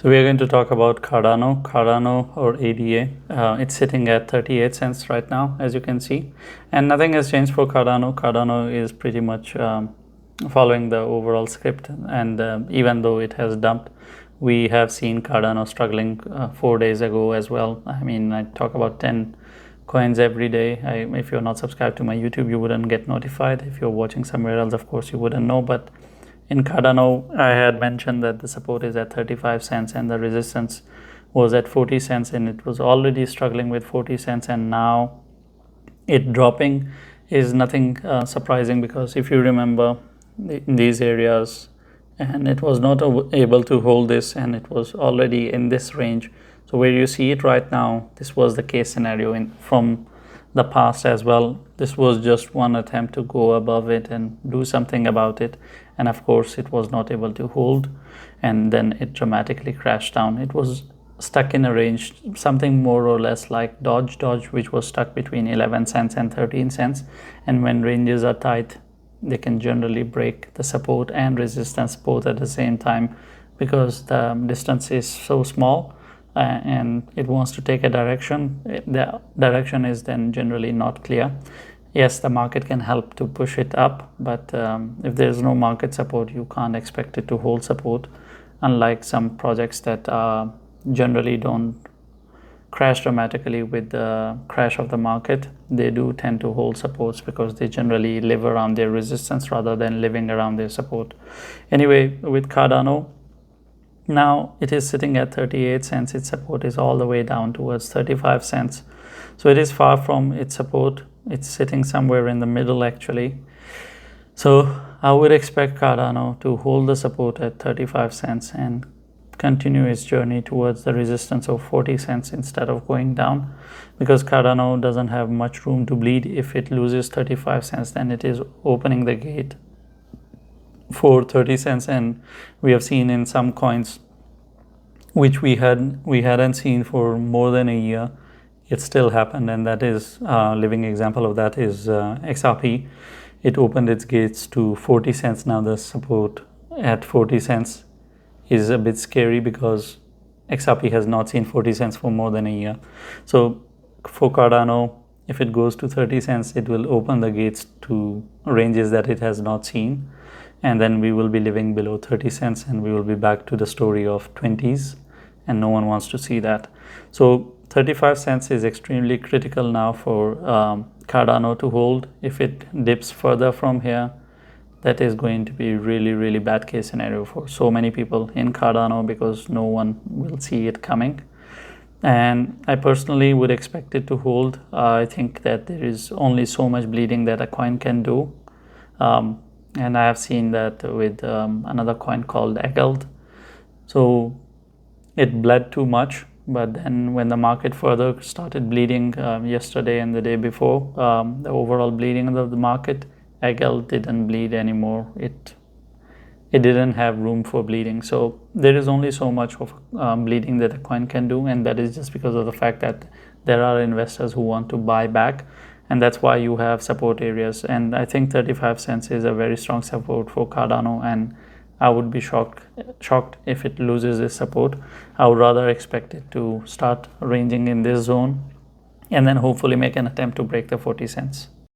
So we are going to talk about Cardano or ADA. It's sitting at 38 cents right now, as you can see, and nothing has changed for Cardano. Cardano is pretty much following the overall script, and even though it has dumped, we have seen Cardano struggling 4 days ago as well. I mean, I talk about 10 coins every day. If you're not subscribed to my YouTube, you wouldn't get notified. If you're watching somewhere else, of course, you wouldn't know, but in Cardano, I had mentioned that the support is at 35 cents and the resistance was at 40 cents, and it was already struggling with 40 cents, and now it dropping is nothing surprising, because if you remember in these areas, and it was not able to hold this, and it was already in this range. So where you see it right now, this was the case scenario from the past as well. This was just one attempt to go above it and do something about it, and of course it was not able to hold, and then it dramatically crashed down. It was stuck in a range, something more or less like Dodge, which was stuck between 11 cents and 13 cents. And when ranges are tight, they can generally break the support and resistance both at the same time, because the distance is so small and it wants to take a direction. The direction is then generally not clear. Yes, the market can help to push it up, but if there's no market support, you can't expect it to hold support, unlike some projects that generally don't crash dramatically with the crash of the market. They do tend to hold supports because they generally live around their resistance rather than living around their support. Anyway, with Cardano, now it is sitting at 38 cents. Its support is all the way down towards 35 cents. So it is far from its support. It's sitting somewhere in the middle actually. So I would expect Cardano to hold the support at 35 cents and continue its journey towards the resistance of 40 cents instead of going down, because Cardano doesn't have much room to bleed. If it loses 35 cents, then it is opening the gate for 30 cents, and we have seen in some coins which we hadn't seen for more than a year, it still happened. And that is living example of that is XRP. It opened its gates to 40 cents. Now the support at 40 cents is a bit scary, because XRP has not seen 40 cents for more than a year. So for Cardano, if it goes to 30 cents, it will open the gates to ranges that it has not seen, and then we will be living below 30 cents, and we will be back to the story of 20s, and no one wants to see that. So 35 cents is extremely critical now for Cardano to hold. If it dips further from here, that is going to be really bad case scenario for so many people in Cardano, because no one will see it coming. And I personally would expect it to hold. I think that there is only so much bleeding that a coin can do, and I have seen that with another coin called Egeld. So it bled too much, but then when the market further started bleeding yesterday and the day before, the overall bleeding of the market, Egeld didn't bleed anymore. It didn't have room for bleeding. So there is only so much of bleeding that a coin can do, and that is just because of the fact that there are investors who want to buy back, and that's why you have support areas. And I think 35 cents is a very strong support for Cardano, and I would be shocked if it loses this support. I would rather expect it to start ranging in this zone and then hopefully make an attempt to break the 40 cents.